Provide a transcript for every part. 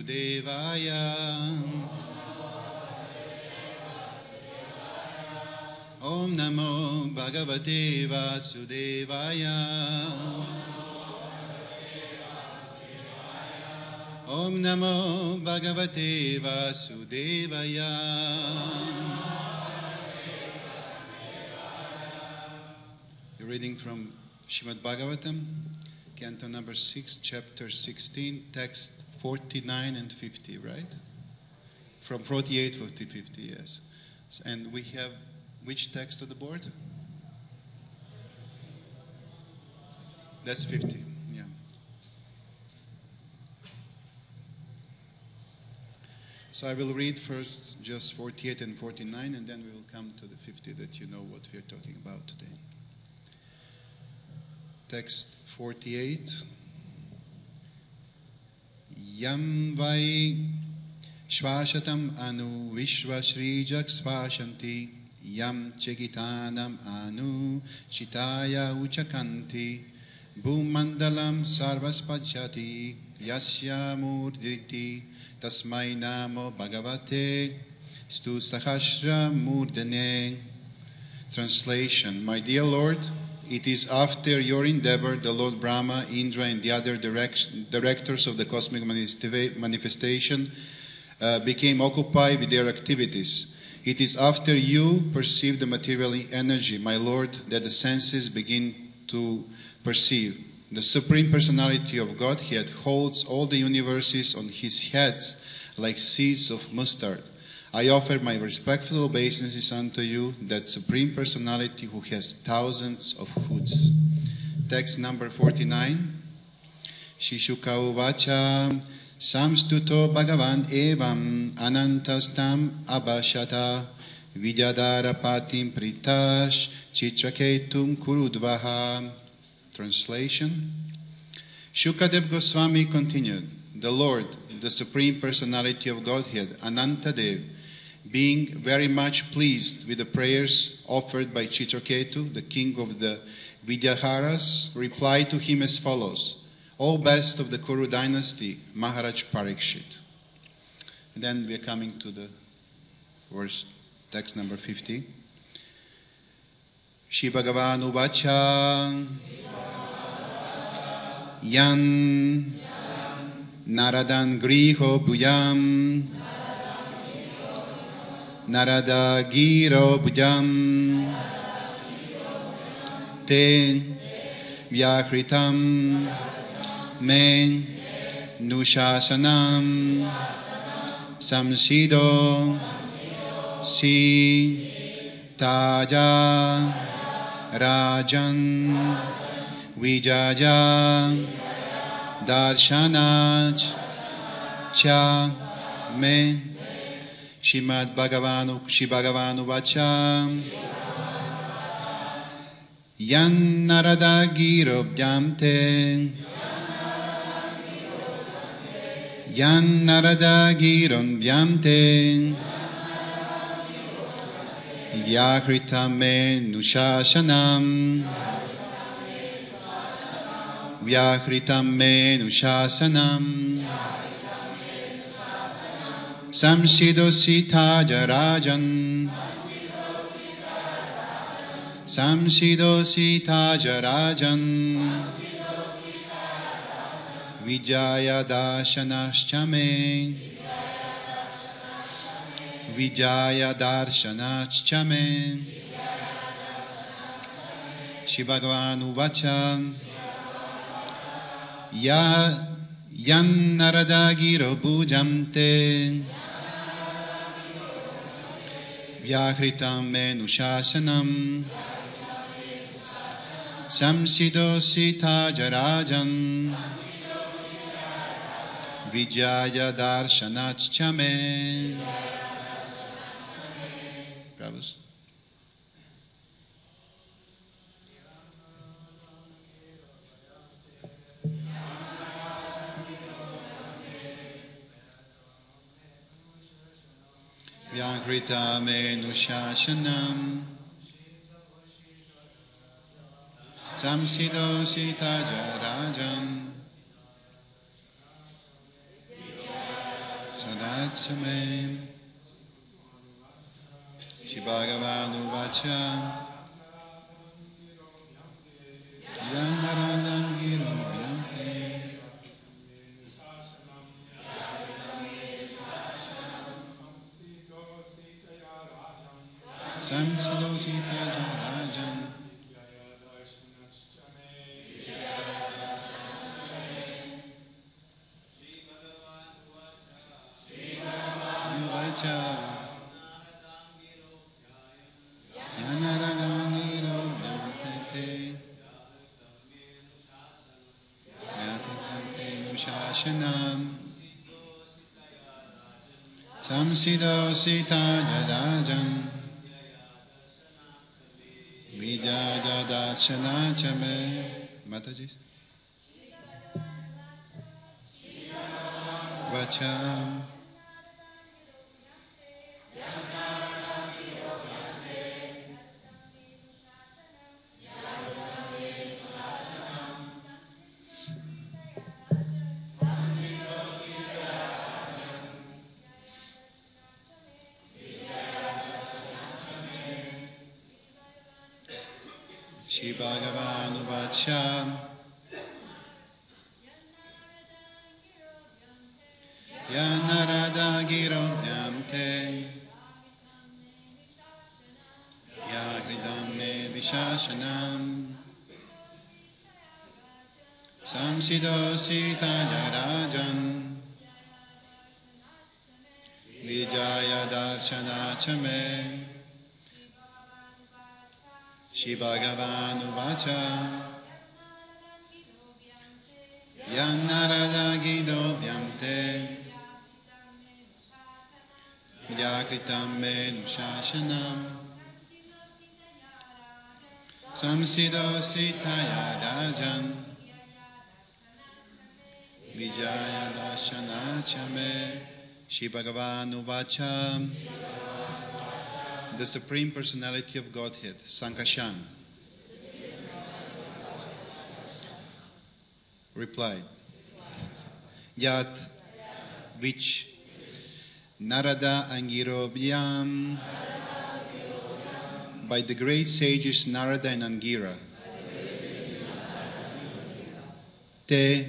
Vasudevaya. Om Namo Bhagavate Vasudevaya. Om Namo Bhagavate Vasudevaya. You're reading from Srimad Bhagavatam, Canto number 6, chapter 16, text 49 and 50, right? From 48 to 50, yes. And we have which text on the board? That's 50, yeah. So I will read first just 48 and 49, and then we will come to the 50 that you know what we are talking about today. Text 48. Yam vai shvashatam anu vishvasrijak svashanti yam chegitanam anu chitaya uchakanti bhumandalam sarvaspajati yasya murditi tasmai namo bhagavate stu sahasra murdane. Translation. My dear Lord, it is after your endeavor the Lord Brahma, Indra, and the other directors of the cosmic manifestation became occupied with their activities. It is after you perceive the material energy, my Lord, that the senses begin to perceive. The Supreme Personality of Godhead holds all the universes on his heads like seeds of mustard. I offer my respectful obeisances unto you, that Supreme Personality who has thousands of hoods. Text number 49. Shishuka uvacha samstuto bhagavan evam anantastam abhashata vidyadara patim pritash chitraketum kurudvaha. Translation. Shukadev Goswami continued, the Lord, the Supreme Personality of Godhead, Anantadev, being very much pleased with the prayers offered by Chitraketu, the king of the Vidyaharas, replied to him as follows: O best of the Kuru dynasty, Maharaj Parikshit. And then we are coming to the verse, text number 50. Shri Bhagavan Uvacha Yan Naradan Griho Bhujam Narada Giro Bhujam Te Vyakritam Me Nushasanam Samsido Si Taja Rajan Vijaja Darshanaj Cha Me Shrimad Bhagavanu Vacha Yan Narada Giro Bhyamte Yan Narada Giron Bhyamte Vyakritame Nushasanam Vyakritame Nushasanam Samsido Sita Jarajan Samsido Sita Jarajan Vijaya Darshanashchame Vijaya Darshanashchame. Shri Bhagavan Uvacha Yan Narada Giro Bhujamte Vyakritam Menushasanam Samsido Sita Jarajan Vijaya Darshanachchame. Prabhus. Vyakrita Menushasanam Samsido Sita Jarajan Sadachame Shibhagavanuvacha Yanaranam Giro Vyante Samsidosita Jarajan Nuvacha Yanaranam Giro Vyante Yatante Nushashanam Samsidosita Jarajan Vijayadachana Chame Mataji Vacha Shibhagavanuvacha Yanarada Girodhyamte Yagridamne Vishashanam Samsidosita Jarajan Vijayadachana Shibhagavanuvacha Yanarada Gidobhyamte Yakritam Menushashanam Samsidositaya Rajan Vijayadashanachame Shibhagavanuvacha. The Supreme Personality of Godhead, Sankashan, replied, Yat, which Narada Angirobhyam, by the great sages Narada and Angira, Te,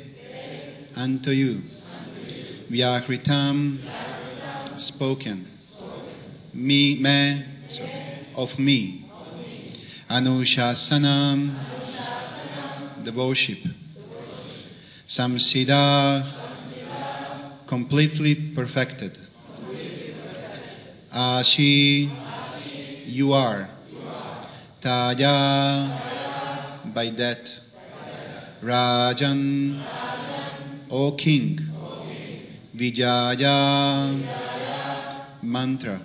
unto you, Vyakritam, spoken, me, of me, Anushasanam, the worship, Samsida, completely perfected, Ashi, you are, Taya, by that, Rajan, O King, Vijaya, mantra,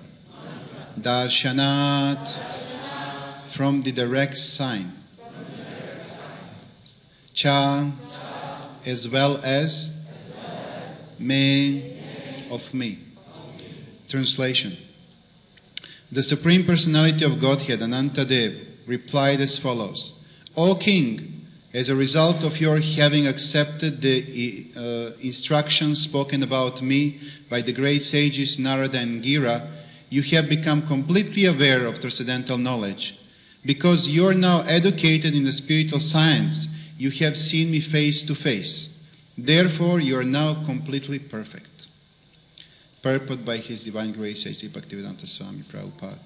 Darshanat, from the direct sign, Cha, as well as, Me, of me. Translation. The Supreme Personality of Godhead, Anantadev, replied as follows. O King, as a result of your having accepted the instructions spoken about me by the great sages Narada and Gira, you have become completely aware of transcendental knowledge. Because you are now educated in the spiritual science, you have seen me face to face. Therefore, you are now completely perfect. Purport by His Divine Grace, A.C. Bhaktivedanta Swami Prabhupada.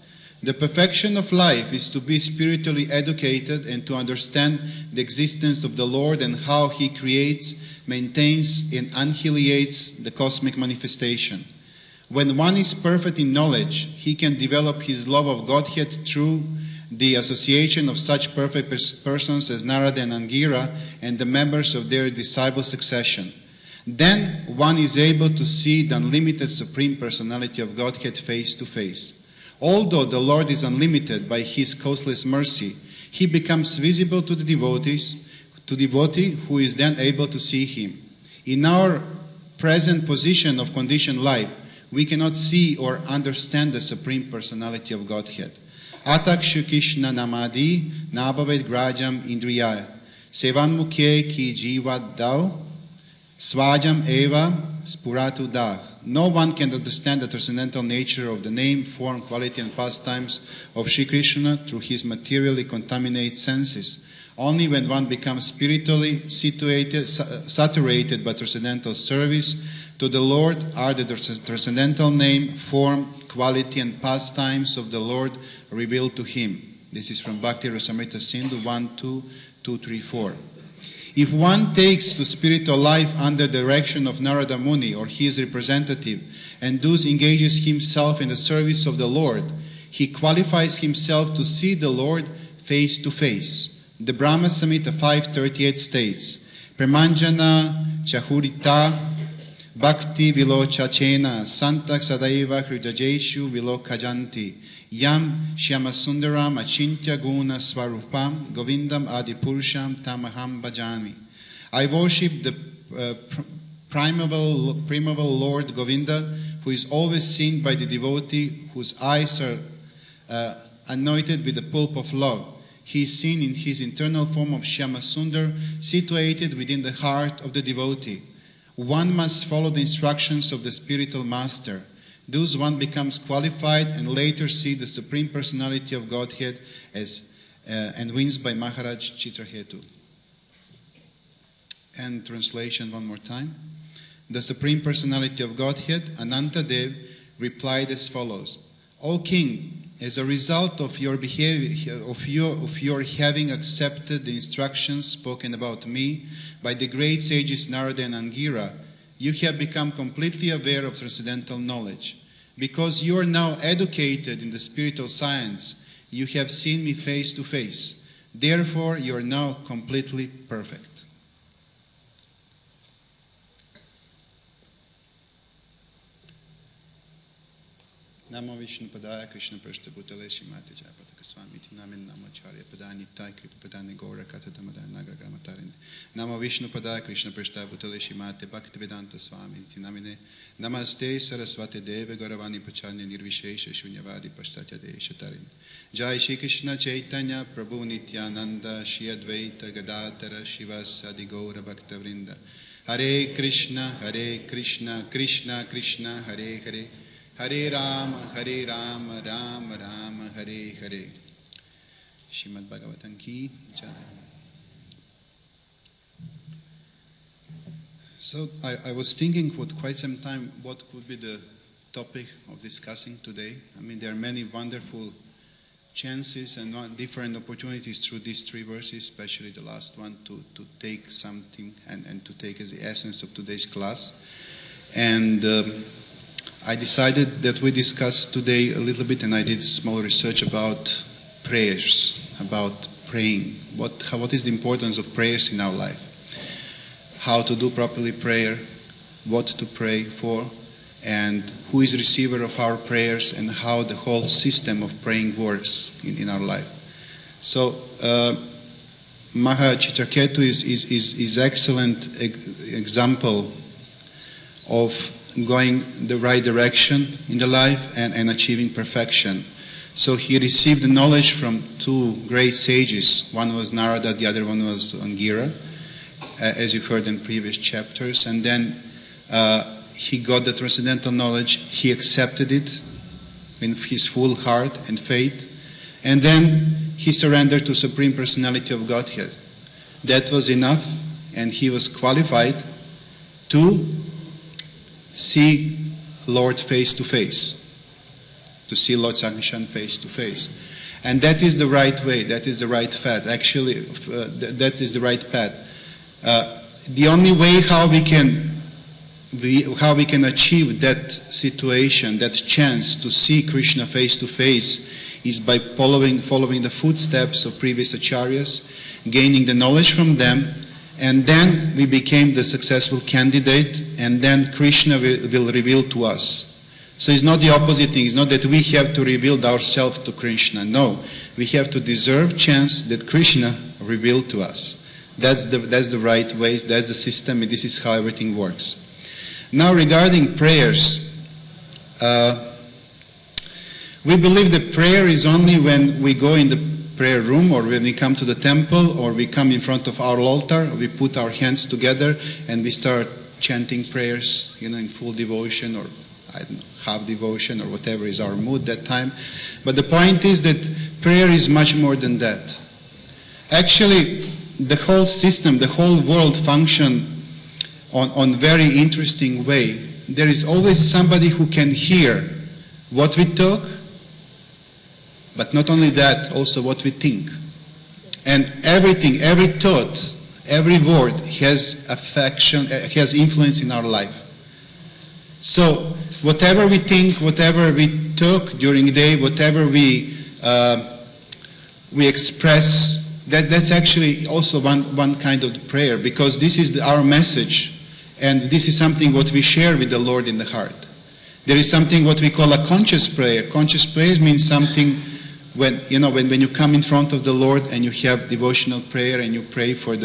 The perfection of life is to be spiritually educated and to understand the existence of the Lord and how He creates, maintains, and annihilates the cosmic manifestation. When one is perfect in knowledge, he can develop his love of Godhead through the association of such perfect persons as Narada and Angira and the members of their disciple succession. Then one is able to see the unlimited Supreme Personality of Godhead face to face. Although the Lord is unlimited by His causeless mercy, He becomes visible to the devotee who is then able to see Him. In our present position of conditioned life, we cannot see or understand the Supreme Personality of Godhead. Atakshu Krishna namadi nabhavet grajam indriyaya sevan mukhe ki jivad dau swajam eva spuratu dah. No one can understand the transcendental nature of the name, form, quality, and pastimes of Sri Krishna through his materially contaminated senses. Only when one becomes spiritually saturated by transcendental service to the Lord are the transcendental name, form, quality, and pastimes of the Lord revealed to him. This is from Bhakti Rasamrita Sindhu 1.2.2.3.4. If one takes to spiritual life under the direction of Narada Muni or his representative and thus engages himself in the service of the Lord, he qualifies himself to see the Lord face to face. The Brahma Samhita 5.38 states, Pramanjana chahurita bhakti vilochachena santak sadaiva hridajeshu vilokajanti yam shyamasundaram achintya guna swarupam govindam adipurusham tamaham bhajami. I worship the primeval Lord Govinda, who is always seen by the devotee whose eyes are anointed with the pulp of love. He is seen in his internal form of Shyamasundar, situated within the heart of the devotee. One must follow the instructions of the spiritual master. Thus one becomes qualified and later see the Supreme Personality of Godhead and wins by Maharaj Chitraketu. And translation one more time. The Supreme Personality of Godhead, Anantadev, replied as follows. O King, as a result of your behavior, of your having accepted the instructions spoken about me by the great sages Narada and Angira, you have become completely aware of transcendental knowledge. Because you are now educated in the spiritual science, you have seen me face to face. Therefore, you are now completely perfect. Namo Vishnu Padaya Krishna Prashta Bhutale Shimati Jayapataka Swamiti Namin Namo Charya Padaya Nitai Kripa Padane Gaura Kata Damadaya Nagra Gramatarine Namo Vishnu Padaya Krishna Prashta Bhutale Shimati Bhakti Vedanta Swamiti Namine Namaste Saraswati Deve Gauravani Pacharni Nirvishesha Shunyavadi Pashtatya Deshatarine Jai Shri Krishna Chaitanya Prabhu Nityananda Shri Advaita Gadatara Shivasadi Gaura Bhakta Vrinda Hare Krishna Krishna Krishna Hare Hare Hare Rama, Rama Rama, Hare Hare. Srimad Bhagavatam Ki Jai. So I was thinking for quite some time what could be the topic of discussing today. I mean, there are many wonderful chances and different opportunities through these three verses, especially the last one, to take something and to take as the essence of today's class. And I decided that we discuss today a little bit, and I did small research about prayers, about praying. What is the importance of prayers in our life? How to do properly prayer, what to pray for, and who is the receiver of our prayers, and how the whole system of praying works in our life. So Maharaj Chitraketu is excellent example of going the right direction in the life and achieving perfection. So he received the knowledge from two great sages. One was Narada, the other one was Angira, as you heard in previous chapters. And then he got the transcendental knowledge. He accepted it in his full heart and faith. And then he surrendered to Supreme Personality of Godhead. That was enough, and he was qualified to see Lord face to face, to see Lord Sankhishan face to face. And that is the right way, that is the right path. Actually, that is the right path. The only way how we can achieve that situation, that chance to see Krishna face to face, is by following the footsteps of previous acharyas, gaining the knowledge from them, and then we became the successful candidate, and then Krishna will reveal to us. So it's not the opposite thing. It's not that we have to reveal ourselves to Krishna. No, we have to deserve chance that Krishna revealed to us. That's the right way. That's the system, and this is how everything works. Now, regarding prayers, we believe that prayer is only when we go in the prayer room, or when we come to the temple, or we come in front of our altar, we put our hands together and we start chanting prayers, in full devotion, or I don't know, half devotion, or whatever is our mood that time. But the point is that prayer is much more than that. Actually, the whole system, the whole world function on very interesting way. There is always somebody who can hear what we talk, but not only that, also what we think. And everything, every thought, every word has affection, has influence in our life. So whatever we think, whatever we talk during the day, whatever we express, that's actually also one kind of prayer, because this is our message, and this is something what we share with the Lord in the heart. There is something what we call a conscious prayer. Conscious prayer means something when you come in front of the Lord and you have devotional prayer and you pray for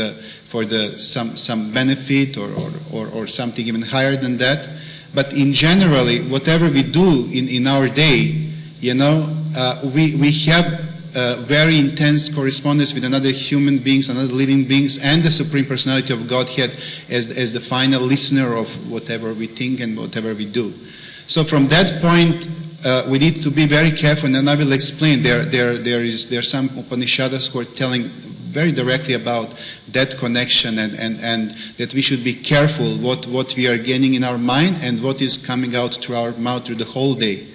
some benefit or something even higher than that. But in generally, whatever we do in our day, we have very intense correspondence with another human beings, another living beings, and the Supreme Personality of Godhead as the final listener of whatever we think and whatever we do. So from that point, we need to be very careful, and I will explain. There are some Upanishads who are telling very directly about that connection, and that we should be careful what we are gaining in our mind and what is coming out through our mouth through the whole day.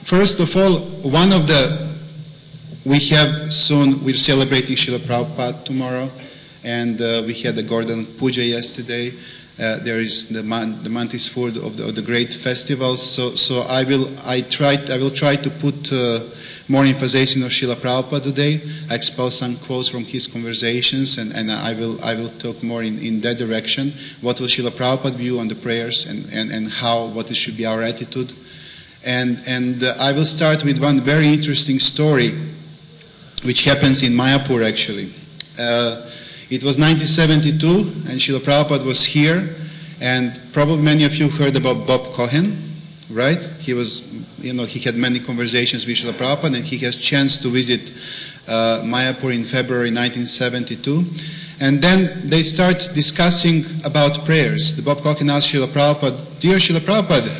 First of all, we're celebrating Srila Prabhupada tomorrow, and we had the Gordon Puja yesterday. There is the month is full of the great festivals. So I will try to put more emphasis on Srila Prabhupada today. I expel some quotes from his conversations, and I will talk more in that direction. What will Srila Prabhupada view on the prayers, and what should be our attitude. And I will start with one very interesting story, which happens in Mayapur actually. It was 1972, and Srila Prabhupada was here, and probably many of you heard about Bob Cohen, right? He was, he had many conversations with Srila Prabhupada, and he has a chance to visit Mayapur in February 1972. And then they start discussing about prayers. The Bob Cohen asked Srila Prabhupada, "Dear Srila Prabhupada,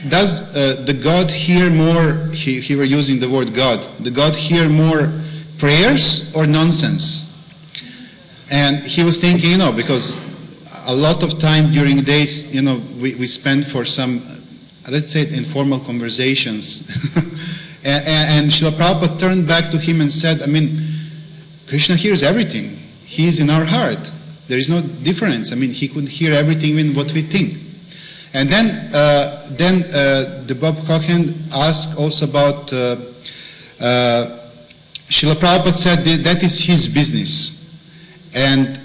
does the God hear more?" He were using the word God. The God hear more prayers or nonsense? And he was thinking, because a lot of time during days, we spend for some, let's say, informal conversations. and Srila Prabhupada turned back to him and said, Krishna hears everything. He is in our heart. There is no difference. He could hear everything, even what we think. And then the Bob Cohen asked also about Srila Prabhupada said that is his business. And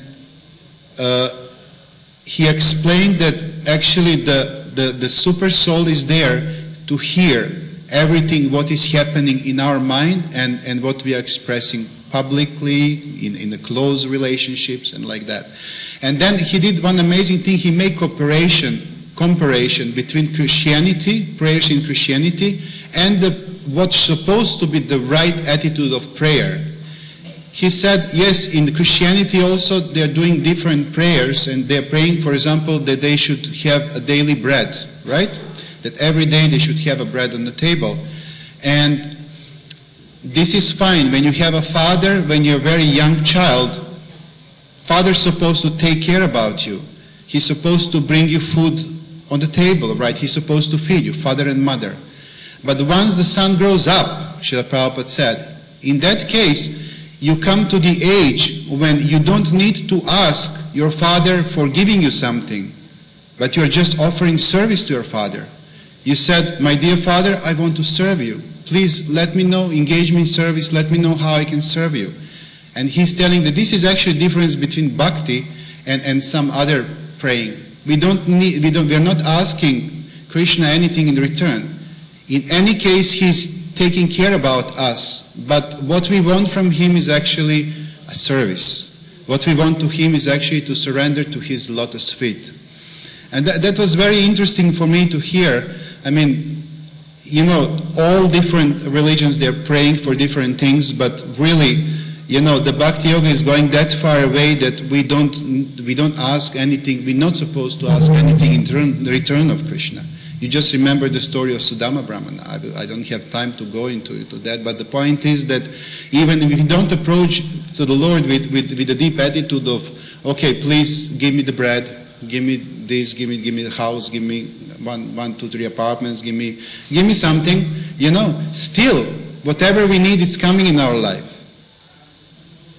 he explained that actually the super soul is there to hear everything what is happening in our mind and what we are expressing publicly in the close relationships and like that. And then he did one amazing thing. He made comparison between Christianity, prayers in Christianity, and what's supposed to be the right attitude of prayer. He said, yes, in Christianity also they're doing different prayers, and they're praying, for example, that they should have a daily bread, right? That every day they should have a bread on the table. And this is fine. When you have a father, when you're a very young child, father's supposed to take care about you. He's supposed to bring you food on the table, right? He's supposed to feed you, father and mother. But once the son grows up, Srila Prabhupada said, in that case, you come to the age when you don't need to ask your father for giving you something, but you're just offering service to your father. You said, my dear father, I want to serve you. Please let me know, engage me in service, let me know how I can serve you. And he's telling that this is actually the difference between bhakti and some other praying. We're not asking Krishna anything in return. In any case, he's taking care about us. But what we want from him is actually a service. What we want to him is actually to surrender to his lotus feet. And that was very interesting for me to hear. All different religions, they're praying for different things, but really, the Bhakti Yoga is going that far away that we don't ask anything. We're not supposed to ask anything in return of Krishna. You just remember the story of Sudama Brahmana. I don't have time to go into that, but the point is that even if we don't approach to the Lord with a deep attitude of, okay, please give me the bread, give me this, give me the house, give me one, two, three apartments, give me something, still, whatever we need is coming in our life.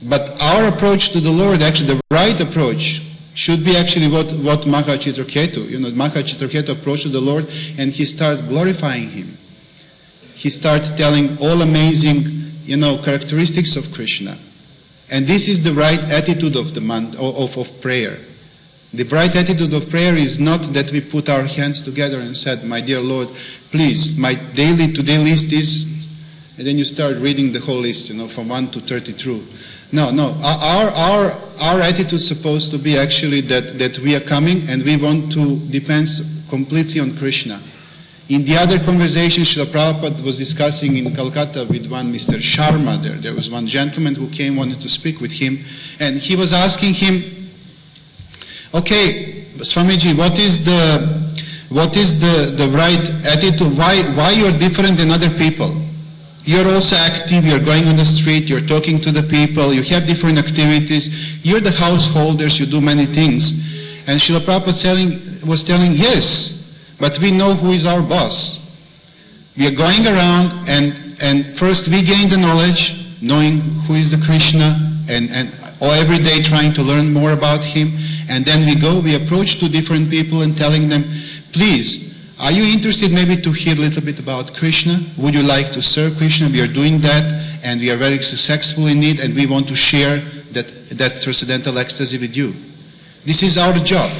But our approach to the Lord, actually the right approach, should be actually what Mahachitraketu, Mahachitraketu approached to the Lord, and he started glorifying him. He started telling all amazing, characteristics of Krishna. And this is the right attitude of of prayer. The right attitude of prayer is not that we put our hands together and said, my dear Lord, please, my today list is, and then you start reading the whole list, from 1 to 32. No. Our attitude is supposed to be actually that we are coming and we want to depend completely on Krishna. In the other conversation, Srila Prabhupada was discussing in Calcutta with one Mr. Sharma there. There was one gentleman who came, wanted to speak with him, and he was asking him, okay, Swamiji, what is the right attitude? Why you're different than other people? You're also active, you're going on the street, you're talking to the people, you have different activities, you're the householders, you do many things. And Srila Prabhupada was telling, yes, but we know who is our boss. We are going around and first we gain the knowledge, knowing who is the Krishna, and every day trying to learn more about him. And then we approach to different people and telling them, please, are you interested maybe to hear a little bit about Krishna? Would you like to serve Krishna? We are doing that, and we are very successful in it, and we want to share that transcendental ecstasy with you. This is our job.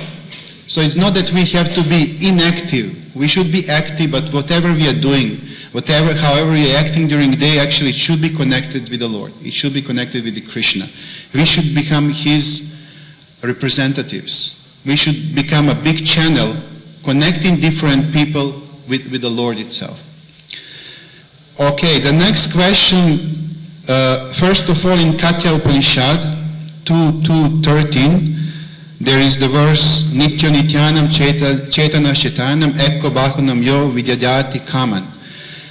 So it's not that we have to be inactive. We should be active, but whatever we are doing, however we are acting during the day, actually it should be connected with the Lord. It should be connected with the Krishna. We should become his representatives. We should become a big channel connecting different people with the Lord itself. Okay, the next question, first of all, in Katya Upanishad 2.13, there is the verse, Nitya Nityanam Chaitana Shaitanam Ekko Bahunam Yo Vidyadati Kaman.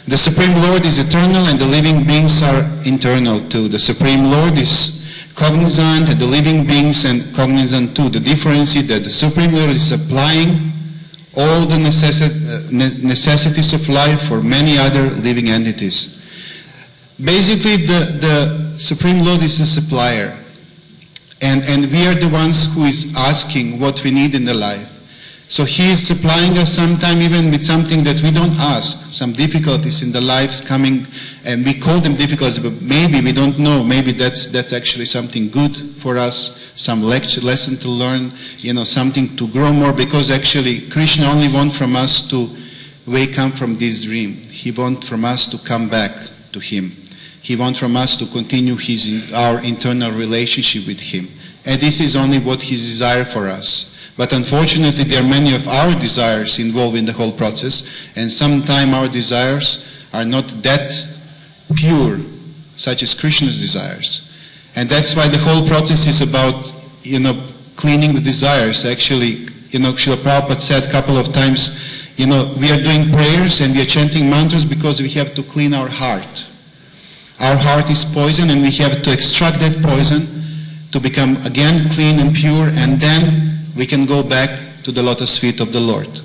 The Supreme Lord is eternal and the living beings are internal too. The Supreme Lord is cognizant and the living beings are cognizant too. The difference is that the Supreme Lord is supplying all the necessities of life for many other living entities. Basically, the Supreme Lord is a supplier. And we are the ones who is asking what we need in the life. So he is supplying us sometime even with something that we don't ask. Some difficulties in the lives coming, and we call them difficulties, but maybe we don't know. Maybe that's actually something good for us, some lesson to learn, something to grow more, because actually Krishna only wants from us to wake up from this dream. He wants from us to come back to him. He wants from us to continue our internal relationship with him. And this is only what he desires for us. But unfortunately, there are many of our desires involved in the whole process, and sometimes our desires are not that pure, such as Krishna's desires. And that's why the whole process is about, cleaning the desires. Actually, Srila Prabhupada said a couple of times, we are doing prayers and we are chanting mantras because we have to clean our heart. Our heart is poison, and we have to extract that poison to become again clean and pure, and then we can go back to the lotus feet of the Lord.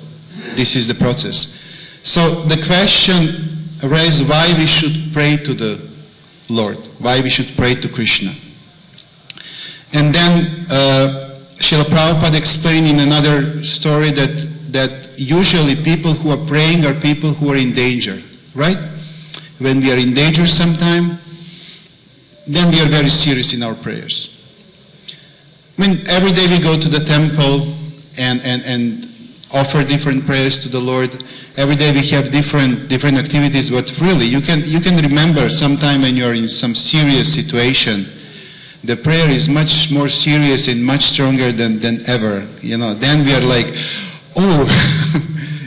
This is the process. So the question arises why we should pray to the Lord, why we should pray to Krishna. And then Srila Prabhupada explained in another story that usually people who are praying are people who are in danger, right? When we are in danger sometime, then we are very serious in our prayers. Every day we go to the temple and offer different prayers to the Lord. Every day we have different activities, but really you can remember sometime when you're in some serious situation, the prayer is much more serious and much stronger than ever. Then we are like, oh,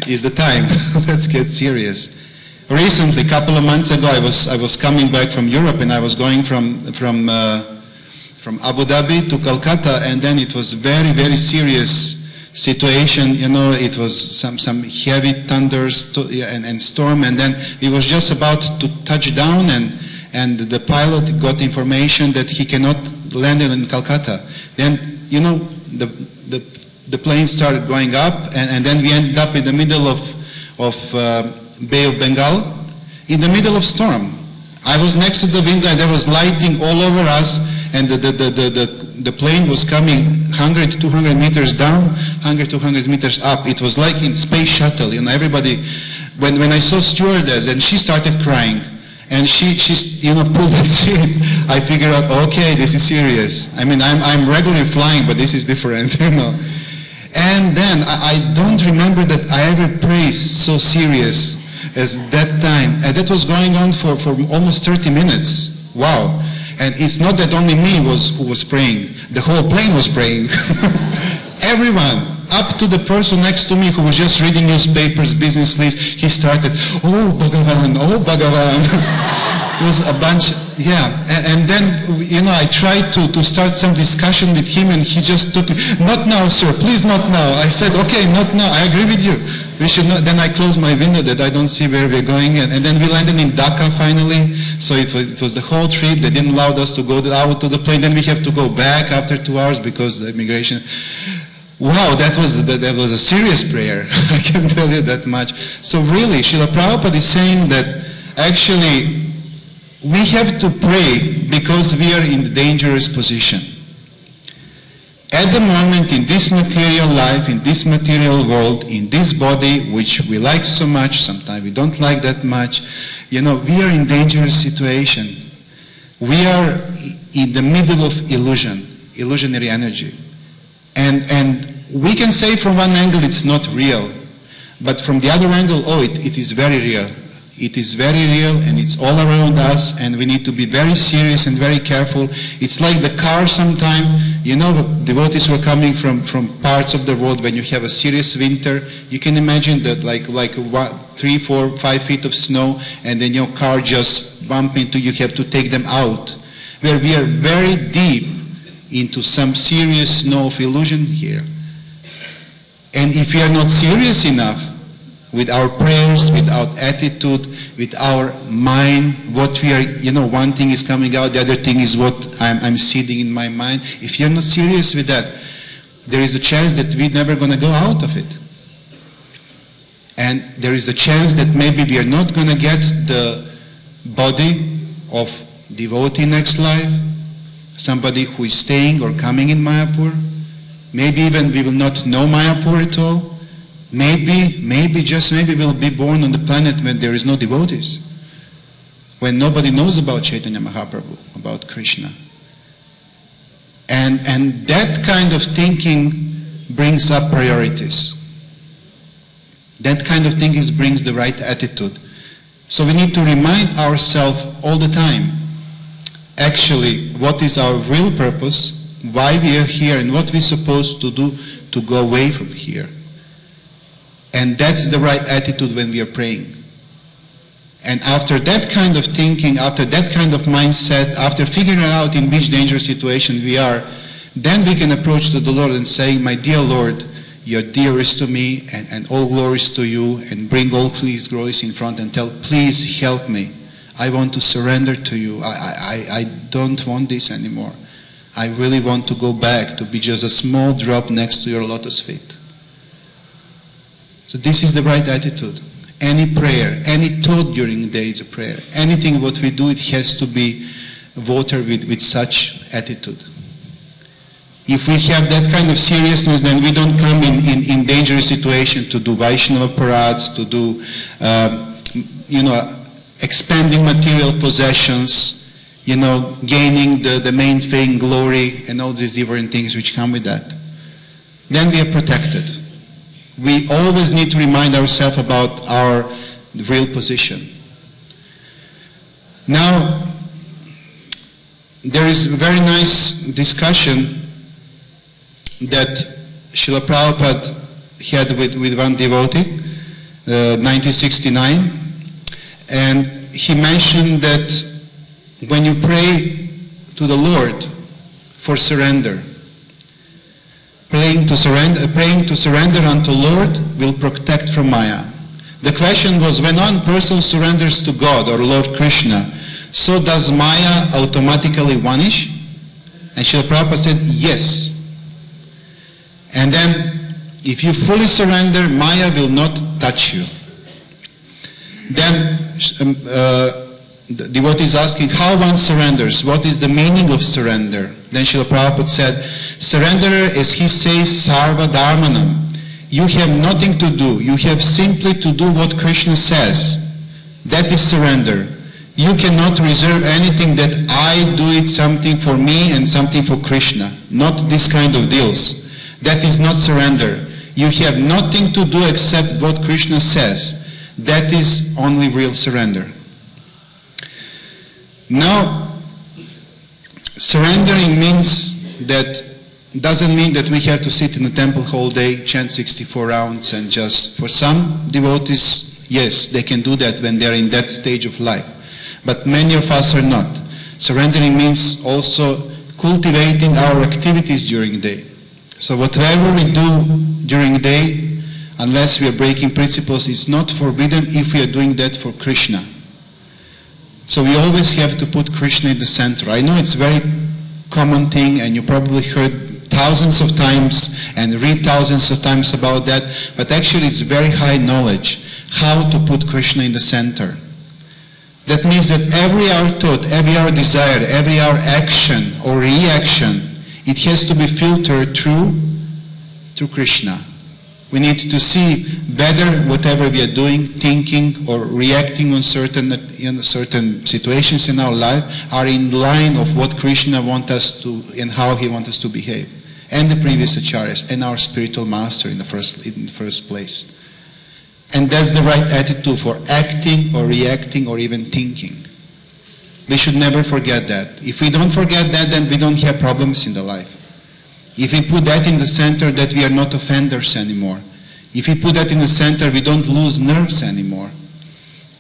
is the time. Let's get serious. recently, a couple of months ago, I was coming back from Europe, and I was going from Abu Dhabi to Calcutta, and then it was very, very serious situation. You know, it was some heavy thunders and storm, and then we was just about to touch down, and the pilot got information that he cannot land in Calcutta. Then, you know, the plane started going up, and then we ended up in the middle of Bay of Bengal, in the middle of storm. I was next to the window, and there was lightning all over us, and the plane was coming 100, 200 meters down, 100, 200 meters up. It was like in space shuttle, you know, everybody, when I saw stewardess, and she started crying, and she you know, pulled that seat, I figured out, okay, this is serious. I mean, I'm regularly flying, but this is different, you know. And then I don't remember that I ever prayed so serious as that time. And that was going on for almost 30 minutes. Wow. And it's not that only me who was praying. The whole plane was praying. Everyone, up to the person next to me who was just reading newspapers, business lists, he started, oh Bhagavan, oh Bhagavan. It was a bunch, yeah. And then, you know, I tried to start some discussion with him, and he just took me, not now, sir, please not now. I said, okay, not now, I agree with you. We should not. Then I closed my window that I don't see where we're going, and then we landed in Dhaka finally. So it was the whole trip. They didn't allow us to go out to the plane. Then we have to go back after 2 hours because the immigration. Wow, that was a serious prayer. I can tell you that much. So really, Srila Prabhupada is saying that actually we have to pray because we are in the dangerous position. At the moment, in this material life, in this material world, in this body, which we like so much, sometimes we don't like that much, you know, we are in dangerous situation. We are in the middle of illusionary energy. And we can say from one angle it's not real, but from the other angle, oh, it is very real. It is very real, and it's all around us, and we need to be very serious and very careful. It's like the car sometime, you know, devotees who are coming from parts of the world when you have a serious winter. You can imagine that like 3, 4, 5 feet of snow, and then your car just bump into, you have to take them out. Where we are very deep into some serious snow of illusion here. And if we are not serious enough with our prayers, with our attitude, with our mind, what we are, you know, one thing is coming out, the other thing is what I'm seeding in my mind. If you're not serious with that, there is a chance that we're never going to go out of it. And there is a chance that maybe we are not going to get the body of devotee next life, somebody who is staying or coming in Mayapur. Maybe even we will not know Mayapur at all. Maybe, just maybe we'll be born on the planet when there is no devotees. When nobody knows about Chaitanya Mahaprabhu, about Krishna. And that kind of thinking brings up priorities. That kind of thinking brings the right attitude. So we need to remind ourselves all the time, actually, what is our real purpose, why we are here, and what we're supposed to do to go away from here. And that's the right attitude when we are praying. And after that kind of thinking, after that kind of mindset, after figuring out in which dangerous situation we are, then we can approach to the Lord and say, my dear Lord, your dearest to me, and all glories to you, and bring all please glories in front and tell, please help me. I want to surrender to you. I don't want this anymore. I really want to go back to be just a small drop next to your lotus feet. So this is the right attitude. Any prayer, any thought during the day is a prayer. Anything what we do, it has to be watered with such attitude. If we have that kind of seriousness, then we don't come in dangerous situation to do Vaishnava parades, to do, expanding material possessions, gaining the main thing, glory, and all these different things which come with that. Then we are protected. We always need to remind ourselves about our real position. Now, there is a very nice discussion that Srila Prabhupada had with one devotee, 1969. And he mentioned that when you pray to the Lord for surrender, praying to surrender unto Lord will protect from Maya. The question was, when one person surrenders to God or Lord Krishna, so does Maya automatically vanish? And Srila Prabhupada said, yes. And then, if you fully surrender, Maya will not touch you. Then, the devotee is asking, how one surrenders? What is the meaning of surrender? Then Srila Prabhupada said, surrenderer, as he says, sarva dharmanam. You have nothing to do. You have simply to do what Krishna says. That is surrender. You cannot reserve anything that I do it something for me and something for Krishna. Not this kind of deals. That is not surrender. You have nothing to do except what Krishna says. That is only real surrender. Now, surrendering doesn't mean that we have to sit in the temple whole day, chant 64 rounds, and just, for some devotees, yes, they can do that when they're in that stage of life. But many of us are not. Surrendering means also cultivating our activities during the day. So whatever we do during the day, unless we are breaking principles, is not forbidden if we are doing that for Krishna. So we always have to put Krishna in the center. I know it's a very common thing, and you probably heard thousands of times and read thousands of times about that, but actually it's very high knowledge how to put Krishna in the center. That means that every our thought, every our desire, every our action or reaction, it has to be filtered through Krishna. We need to see whether whatever we are doing, thinking or reacting on certain situations in our life are in line of what Krishna wants us to and how he wants us to behave. And the previous acharyas and our spiritual master in the first place. And that's the right attitude for acting or reacting or even thinking. We should never forget that. If we don't forget that, then we don't have problems in the life. If we put that in the center, that we are not offenders anymore. If we put that in the center, we don't lose nerves anymore.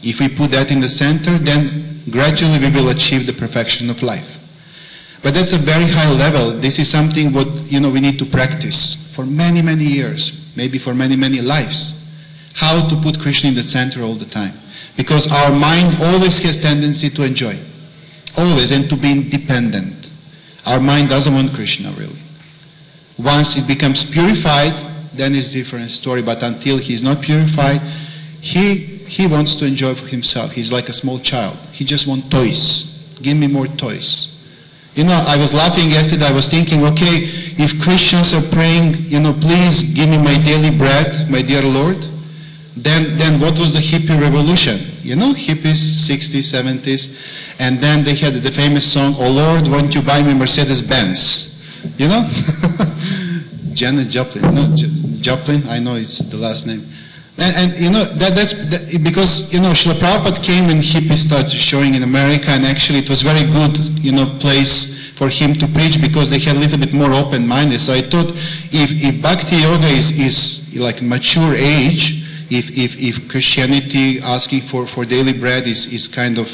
If we put that in the center, then gradually we will achieve the perfection of life. But that's a very high level. This is something what we need to practice for many, many years, maybe for many, many lives. How to put Krishna in the center all the time. Because our mind always has tendency to enjoy. Always, and to be independent. Our mind doesn't want Krishna, really. Once it becomes purified, then it's a different story. But until he's not purified, he wants to enjoy for himself. He's like a small child. He just wants toys. Give me more toys. I was laughing yesterday. I was thinking, okay, if Christians are praying, please give me my daily bread, my dear Lord, then what was the hippie revolution? Hippies, 60s, 70s, and then they had the famous song, "Oh Lord, won't you buy me Mercedes-Benz?" Janet Joplin. No, Joplin, I know it's the last name. And that's because, Srila Prabhupada came when hippies started showing in America, and actually it was very good, place for him to preach because they had a little bit more open-minded. So I thought if Bhakti Yoga is like mature age, if Christianity asking for daily bread is kind of,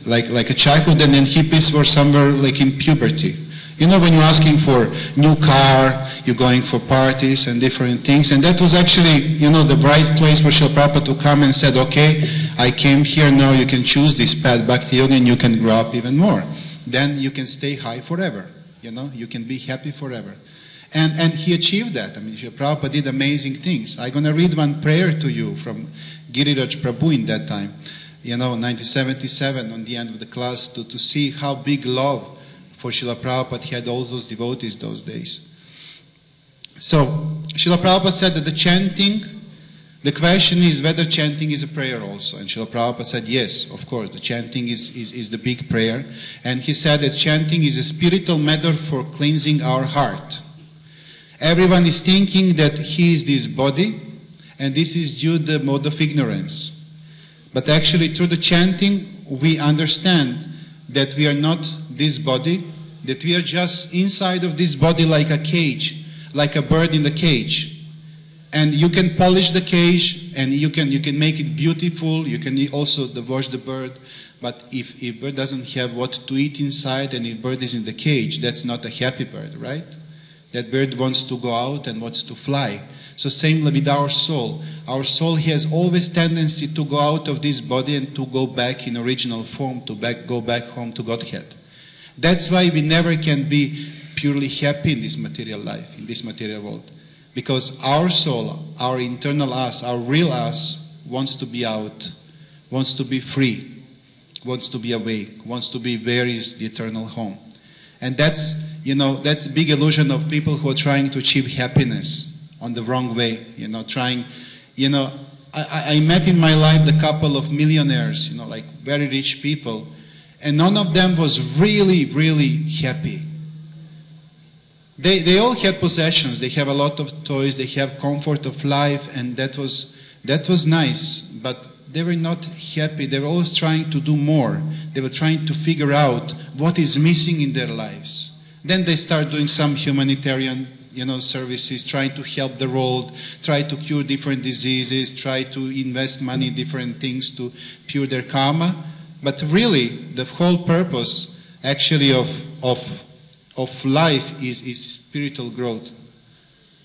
like a childhood, and then hippies were somewhere like in puberty. When you're asking for new car, you're going for parties and different things. And that was actually, the right place for Srila Prabhupada to come and said, okay, I came here, now you can choose this path, Bhakti Yoga, and you can grow up even more. Then you can stay high forever. You can be happy forever. And he achieved that. I mean, Srila Prabhupada did amazing things. I'm going to read one prayer to you from Giriraj Prabhu in that time. 1977, on the end of the class, to see how big love for Srila Prabhupada had all those devotees those days. So, Srila Prabhupada said that the chanting, the question is whether chanting is a prayer also. And Srila Prabhupada said, yes, of course, the chanting is the big prayer. And he said that chanting is a spiritual method for cleansing our heart. Everyone is thinking that he is this body, and this is due to the mode of ignorance. But actually, through the chanting, we understand that we are not this body, that we are just inside of this body like a cage, like a bird in the cage. And you can polish the cage, and you can make it beautiful. You can also wash the bird. But if bird doesn't have what to eat inside, and if bird is in the cage, that's not a happy bird, right? That bird wants to go out and wants to fly. So same with our soul. Our soul has always tendency to go out of this body and to go back in original form, to go back home to Godhead. That's why we never can be purely happy in this material life, in this material world. Because our soul, our internal us, our real us, wants to be out, wants to be free, wants to be awake, wants to be where is the eternal home. And that's, that's a big illusion of people who are trying to achieve happiness on the wrong way, trying, I met in my life the couple of millionaires, like very rich people, and none of them was really, really happy. They all had possessions. They have a lot of toys. They have comfort of life, and that was nice. But they were not happy. They were always trying to do more. They were trying to figure out what is missing in their lives. Then they start doing some humanitarian, services, trying to help the world, try to cure different diseases, try to invest money in different things to cure their karma. But really, the whole purpose, actually, of life is spiritual growth.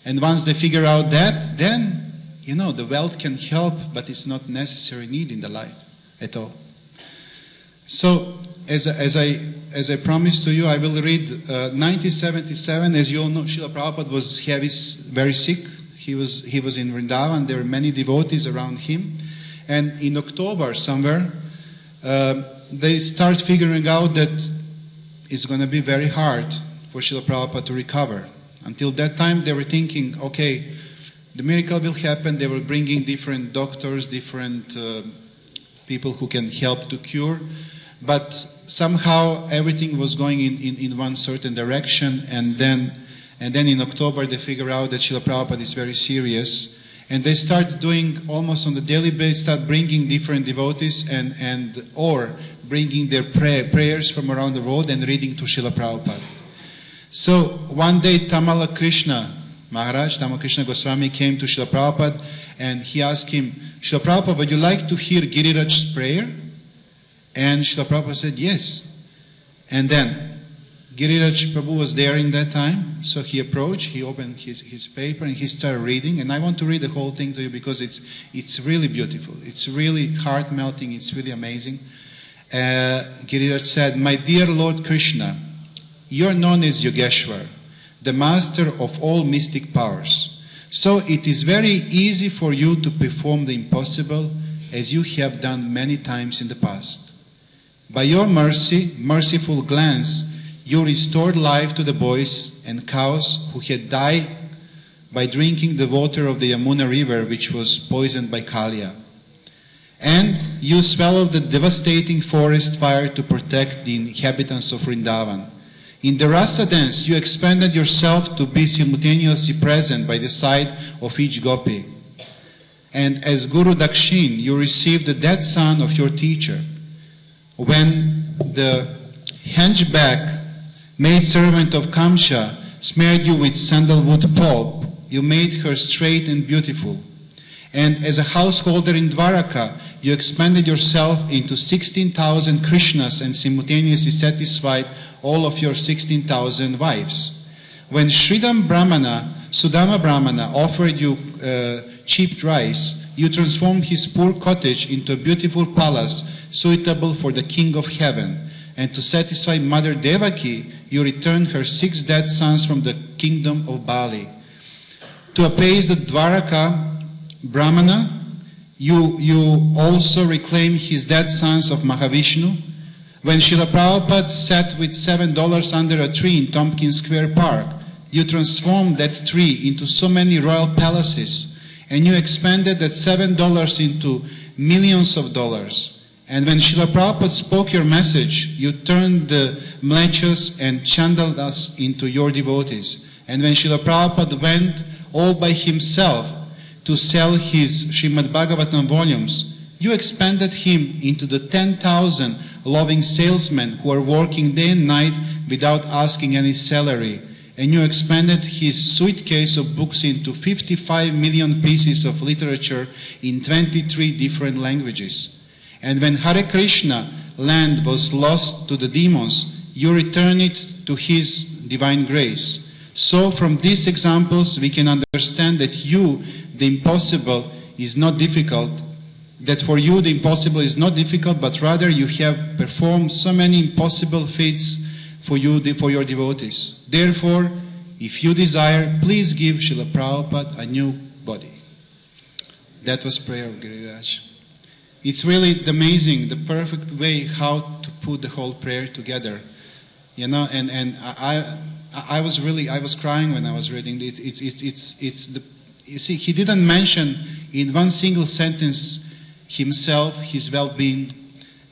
And once they figure out that, then, the wealth can help, but it's not necessary need in the life at all. So, as I promised to you, I will read 1977. As you all know, Srila Prabhupada was very sick. He was in Vrindavan. There were many devotees around him. And in October somewhere, they start figuring out that it's going to be very hard for Srila Prabhupada to recover. Until that time, they were thinking, okay, the miracle will happen. They were bringing different doctors, different people who can help to cure. But somehow everything was going in one certain direction. And then in October, they figure out that Srila Prabhupada is very serious. And they start doing almost on the daily basis, start bringing different devotees or bringing their prayers from around the world and reading to Srila Prabhupada. So one day Tamala Krishna Goswami came to Srila Prabhupada and he asked him, Srila Prabhupada, would you like to hear Giriraj's prayer? And Srila Prabhupada said, yes. And then Giriraj Prabhu was there in that time, so he approached, he opened his paper and he started reading. And I want to read the whole thing to you because it's really beautiful. It's really heart-melting, it's really amazing. Giriraj said, my dear Lord Krishna, you are known as Yogeshwar, the master of all mystic powers. So it is very easy for you to perform the impossible as you have done many times in the past. By your merciful glance, you restored life to the boys and cows who had died by drinking the water of the Yamuna river, which was poisoned by Kaliya. And you swallowed the devastating forest fire to protect the inhabitants of Vrindavan. In the Rasa dance, you expanded yourself to be simultaneously present by the side of each gopi. And as Guru Dakshin, you received the dead son of your teacher. When the henchback, maid servant of Kamsa, smeared you with sandalwood pulp, you made her straight and beautiful. And as a householder in Dwaraka, you expanded yourself into 16,000 Krishnas and simultaneously satisfied all of your 16,000 wives. When Sudama Brahmana offered you cheap rice, you transformed his poor cottage into a beautiful palace suitable for the king of heaven. And to satisfy Mother Devaki, you returned her 6 dead sons from the kingdom of Bali. To appease the Dwaraka Brahmana, you also reclaimed his dead sons of Mahavishnu. When Srila Prabhupada sat with $7 under a tree in Tompkins Square Park, you transformed that tree into so many royal palaces, and you expanded that $7 into millions of dollars. And when Srila Prabhupada spoke your message, you turned the mlechas and chandalas into your devotees. And when Srila Prabhupada went all by himself to sell his Srimad Bhagavatam volumes, you expanded him into the 10,000 loving salesmen who are working day and night without asking any salary. and you expanded his suitcase of books into 55 million pieces of literature in 23 different languages. And when Hare Krishna land was lost to the demons, you returned it to his divine grace. So from these examples, we can understand that the impossible is not difficult, that for you the impossible is not difficult, but rather you have performed so many impossible feats for your devotees. Therefore, if you desire, please give Srila Prabhupada a new body. That was prayer of Giriraj. It's really amazing, the perfect way how to put the whole prayer together. You know, and I was crying when I was reading it. You see, he didn't mention in one single sentence himself, his well-being,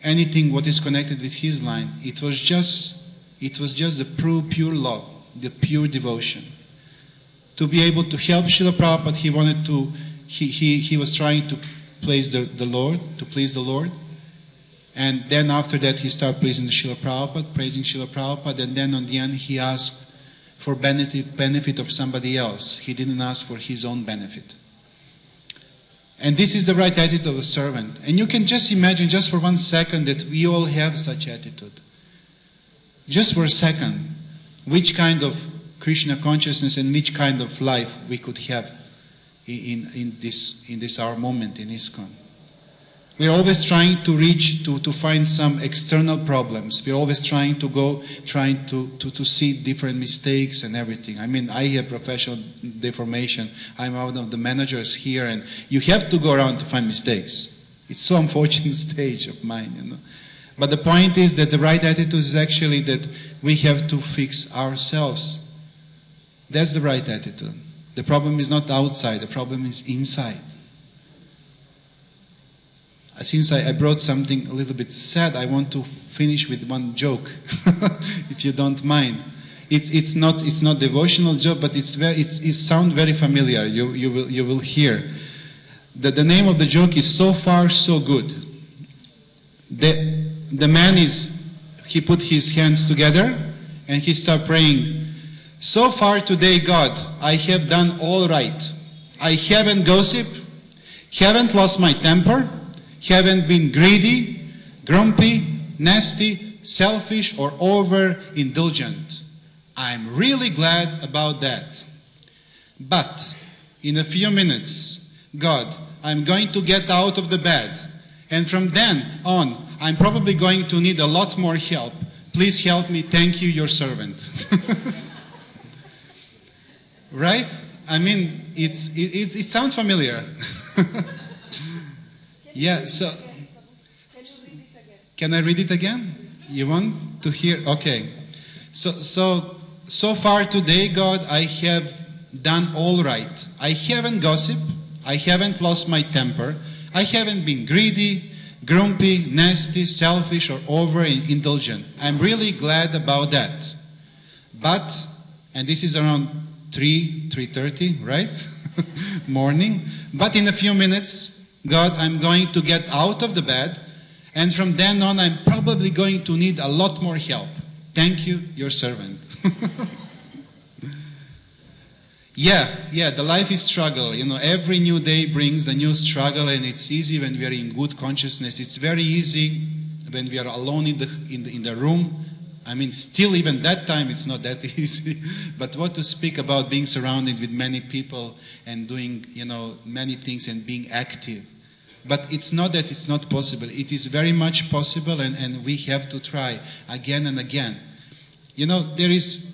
anything what is connected with his line. It was just the pure love, the pure devotion. To be able to help Srila Prabhupada, he was trying to please the Lord. And then after that he started praising Srila Prabhupada, and then on the end he asked for benefit of somebody else. He didn't ask for his own benefit. And this is the right attitude of a servant. And you can just imagine, just for 1 second, that we all have such attitude. Just for a second, which kind of Krishna consciousness and which kind of life we could have in this our moment in ISKCON. We're always trying to reach to find some external problems. We're always trying to see different mistakes and everything. I mean, I have professional deformation. I'm one of the managers here, and you have to go around to find mistakes. It's so unfortunate stage of mine, you know. But the point is that the right attitude is actually that we have to fix ourselves. That's the right attitude. The problem is not outside, the problem is inside. Since I brought something a little bit sad, I want to finish with one joke, if you don't mind. It's not devotional joke, but it sounds very familiar. You will hear. The name of the joke is So Far So Good. The man he put his hands together and he started praying. So far today, God, I have done all right. I haven't gossiped, haven't lost my temper, haven't been greedy, grumpy, nasty, selfish, or over-indulgent. I'm really glad about that. But in a few minutes, God, I'm going to get out of the bed. And from then on, I'm probably going to need a lot more help. Please help me. Thank you, your servant. Right? I mean, it sounds familiar. Yeah, so can I read it again? You want to hear? Okay. So far today, God, I have done all right. I haven't gossiped. I haven't lost my temper. I haven't been greedy, grumpy, nasty, selfish, or over-indulgent. I'm really glad about that. But, and this is around 3:30, right? Morning. But in a few minutes, God, I'm going to get out of the bed, and from then on, I'm probably going to need a lot more help. Thank you, your servant. Yeah, the life is struggle. You know, every new day brings the new struggle, and it's easy when we are in good consciousness. It's very easy when we are alone in the room. I mean, still even that time it's not that easy. But what to speak about being surrounded with many people and doing, you know, many things and being active. But it's not that it's not possible. It is very much possible, and we have to try again and again. You know, there is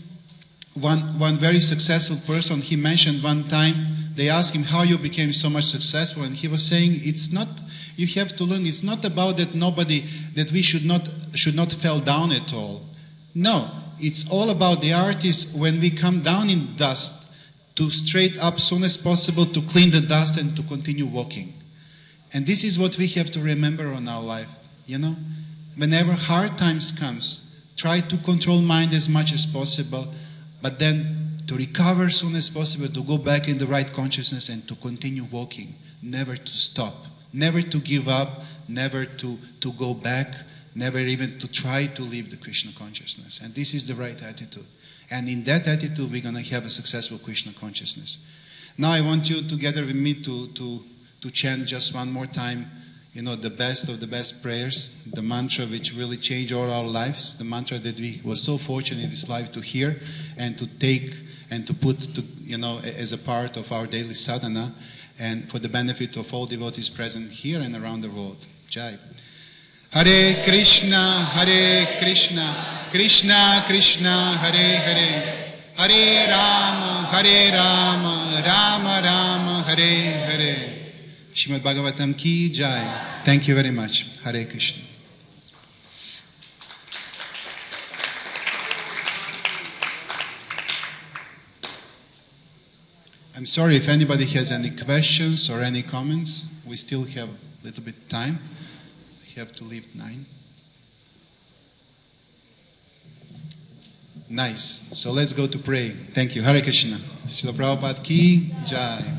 one very successful person. He mentioned one time, they asked him how you became so much successful, and he was saying, it's not, you have to learn, it's not about that we should not fall down at all. No, it's all about the art is when we come down in dust, to straight up soon as possible to clean the dust and to continue walking. And this is what we have to remember on our life, you know. Whenever hard times comes, try to control mind as much as possible, but then to recover as soon as possible, to go back in the right consciousness and to continue walking, never to stop, never to give up, never to go back, never even to try to leave the Krishna consciousness. And this is the right attitude. And in that attitude, we're going to have a successful Krishna consciousness. Now I want you together with me to chant just one more time, the best of the best prayers, the mantra which really changed all our lives, the mantra that we were so fortunate in this life to hear and to take and to put as a part of our daily sadhana, and for the benefit of all devotees present here and around the world. Jai. Hare Krishna, Krishna Krishna, Hare Hare, Hare Rama, Rama Rama, Hare Hare. Srimad Bhagavatam ki Jai. Thank you very much. Hare Krishna. I'm sorry if anybody has any questions or any comments. We still have a little bit of time. We have to leave 9. Nice. So let's go to pray. Thank you. Hare Krishna. Srila Prabhupada ki Jai.